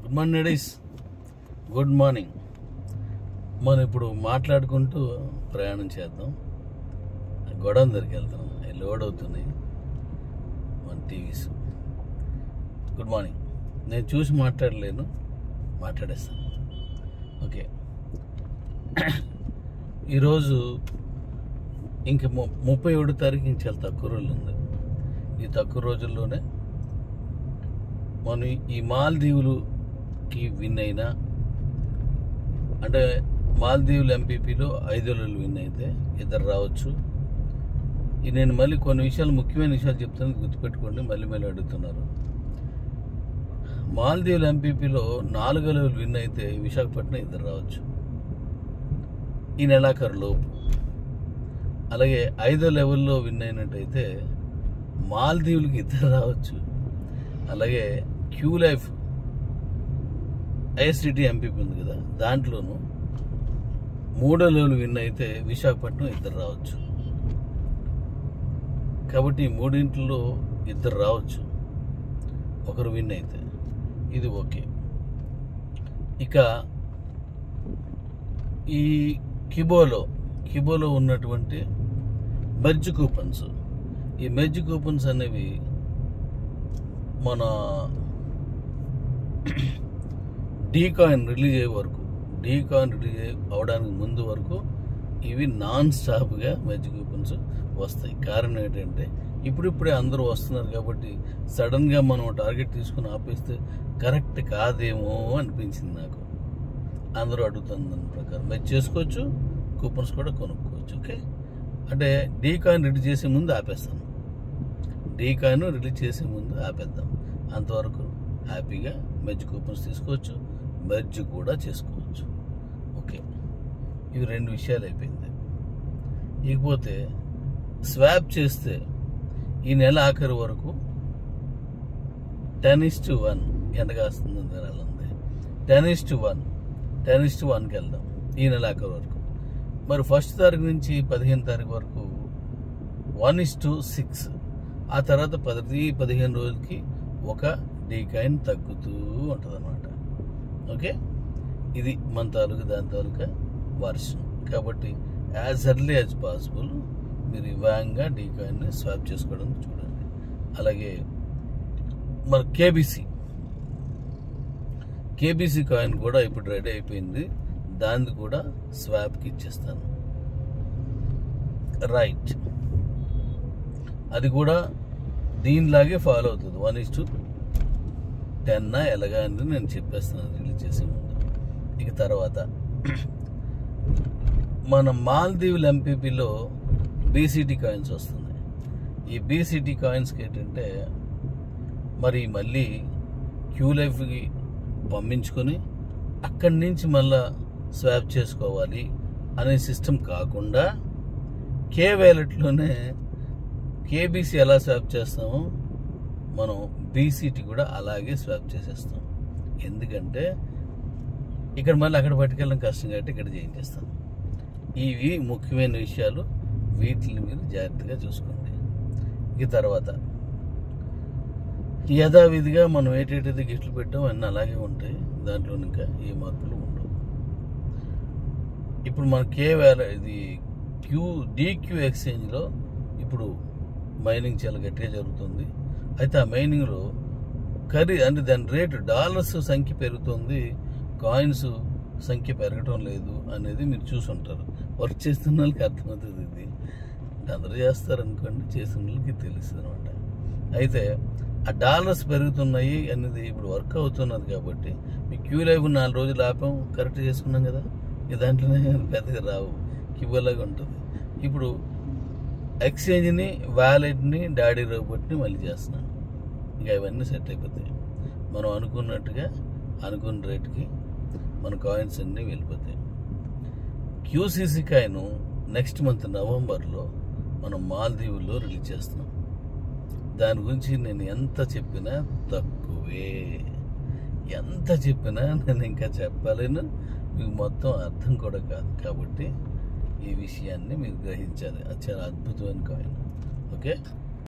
Good morning ladies, good morning. మనం ఇప్పుడు మాట్లాడుకుంటూ ప్రయాణం చేద్దాం. గొడవ దగ్గరికి వెళ్తున్నాం, లోడ్ అవుతున్నాయి మన టీవీస్. Good morning. నేను చూసి మాట్లాడలేను, మాట్లాడేస్తాను. ఓకే, ఈరోజు ఇంక 31 తారీఖు ఇంక చాలా తక్కువ రోజులు ఉంది. ఈ తక్కువ రోజుల్లోనే మనం ఈ మాల్దీవులుకి విన్ అయినా, అంటే మాల్దీవులు ఎంపీపీలో 5 విన్ అయితే ఇద్దరు రావచ్చు. నేను మళ్ళీ కొన్ని విషయాలు, ముఖ్యమైన విషయాలు చెప్తాను, గుర్తుపెట్టుకోండి. మళ్ళీ అడుగుతున్నారు. మాల్దీవుల ఎంపీపీలో 4 విన్ అయితే విశాఖపట్నం ఇద్దరు రావచ్చు ఈ నెలాఖరు లోపు. అలాగే 5వ లెవెల్లో విన్ అయినట్టయితే మాల్దీవులకి ఇద్దరు రావచ్చు. అలాగే క్యూ లైఫ్ ఐఎస్డిటి ఎంపీపీ ఉంది కదా, దాంట్లోనూ 3వ లెవెల్ విన్ అయితే విశాఖపట్నం ఇద్దరు రావచ్చు. కాబట్టి 3 ఇద్దరు రావచ్చు, ఒకరు విన్ అయితే. ఇది ఓకే. ఇక ఈ కిబోలో ఉన్నటువంటి మెర్జ్ కూపన్స్, ఈ మెర్జ్ కూపన్స్ అనేవి మన డీకాయిన్ రిలీజ్ అవడానికి ముందు వరకు ఇవి నాన్ స్టాప్గా మెర్జ్ కూపన్స్ వస్తాయి. కారణం ఏంటంటే ఇప్పుడిప్పుడే అందరూ వస్తున్నారు కాబట్టి సడన్గా మనం టార్గెట్ తీసుకుని ఆపేస్తే కరెక్ట్ కాదేమో అనిపించింది నాకు. అందరూ అడుగుతున్న దాని ప్రకారం మెర్జ్ చేసుకోవచ్చు, కూపన్స్ కూడా కొనుక్కోవచ్చు. ఓకే, అంటే డీకాయిన్ రిలీజ్ చేసే ముందు ఆపేస్తాను. డీకాయిన్ రిలీజ్ చేసే ముందు ఆపేద్దాం. అంతవరకు హ్యాపీగా మెర్జ్ కూపన్స్ తీసుకోవచ్చు, మెర్జ్ కూడా చేసుకోవచ్చు. ఓకే, ఇవి 2 విషయాలు అయిపోయింది. ఇకపోతే స్వాప్ చేస్తే ఈ నెల ఆఖరి వరకు 10:1 ఎండగాస్తుంది ఉంది. 10:1కి వెళ్దాం ఈ నెల ఆఖరి వరకు. మరి 1 తారీఖు నుంచి 15 తారీఖు వరకు 1:6. ఆ తర్వాత 15 రోజులకి ఒక డీకాయిన్ తగ్గుతూ ఉంటుంది అన్నమాట. ఓకే, ఇది మన దాని తాలూకా వర్షన్. కాబట్టి యాజ్ ఎర్లీ యాజ్ పాసిబుల్ మీరు వేగంగా డీకాయిన్ని స్వాప్ చేసుకోవడం చూడండి. అలాగే మన కేబీసీ కాయిన్ కూడా ఇప్పుడు రెడీ అయిపోయింది. దాన్ని కూడా స్వాప్కి ఇచ్చేస్తాను. రైట్, అది కూడా దీనిలాగే ఫాలో అవుతుంది. 1:10 ఎలాగా అని నేను చెప్పేస్తున్నాను రిలీజ్ చేసే ముందు. ఇక తర్వాత మన మాల్దీవుల ఎంపీపీలో బీసీటీ కాయిన్స్ వస్తున్నాయి. ఈ బీసీటీ కాయిన్స్కి ఏంటంటే మరి మళ్ళీ క్యూ లైఫ్కి పంపించుకొని అక్కడి నుంచి మళ్ళా స్వాప్ చేసుకోవాలి అనే సిస్టమ్ కాకుండా కే వ్యాలెట్లోనే కేబీసీ ఎలా స్వాప్ చేస్తామో మనం బీసీటీ కూడా అలాగే స్వాప్ చేసేస్తాం. ఎందుకంటే ఇక్కడ మళ్ళీ అక్కడ పట్టుకెళ్ళడం కష్టం కాబట్టి ఇక్కడ చేయించేస్తాం. ఇవి ముఖ్యమైన విషయాలు, వీటిని మీరు జాగ్రత్తగా చూసుకోండి. ఇక తర్వాత యథావిధిగా మనం ఏటైతే గిఫ్ట్లు పెట్టామో అన్నీ అలాగే ఉంటాయి. దాంట్లో ఇంకా ఏ మార్పులు ఉండవు. ఇప్పుడు మన ఇది డీక్యూ ఎక్స్చేంజ్లో ఇప్పుడు మైనింగ్ చాలా గట్టిగా జరుగుతుంది. అయితే ఆ మైనింగ్లో అంటే దాని రేటు డాలర్స్ సంఖ్య పెరుగుతుంది, కాయిన్స్ సంఖ్య పెరగటం లేదు అనేది మీరు చూసుంటారు. వర్క్ చేస్తున్న వాళ్ళకి అర్థమవుతుంది. ఇది అందరూ చేస్తారనుకోండి, చేసిన వాళ్ళకి తెలుస్తుంది అనమాట. అయితే ఆ డాలర్స్ పెరుగుతున్నాయి అనేది ఇప్పుడు వర్క్ అవుతున్నది కాబట్టి మీ క్యూ లైవ్ 4 రోజులు ఆపాం, కరెక్ట్ చేసుకున్నాం కదా. దాంట్లోనే పెద్దగా రావు, క్యూలాగా ఉంటుంది. ఇప్పుడు ఎక్స్చేంజ్ని, వ్యాలెట్ని, డాడీ రోబోట్ని మళ్ళీ చేస్తున్నాను. ఇంకా ఇవన్నీ సెట్ అయిపోతాయి. మనం అనుకున్న రేటుకి మన కాయిన్స్ అన్నీ వెళ్ళిపోతాయి. క్యూసీసీ కాయిన్ నెక్స్ట్ మంత్ నవంబర్లో మనం మాల్దీవుల్లో రిలీజ్ చేస్తున్నాం. దాని గురించి నేను ఎంత చెప్పినా తక్కువే. నేను ఇంకా చెప్పలేను, మీకు మొత్తం అర్థం కూడా కాదు. కాబట్టి ఈ విషయాన్ని మీరు గ్రహించాలి. అది చాలా అద్భుతమైన కాయిన్. ఓకే.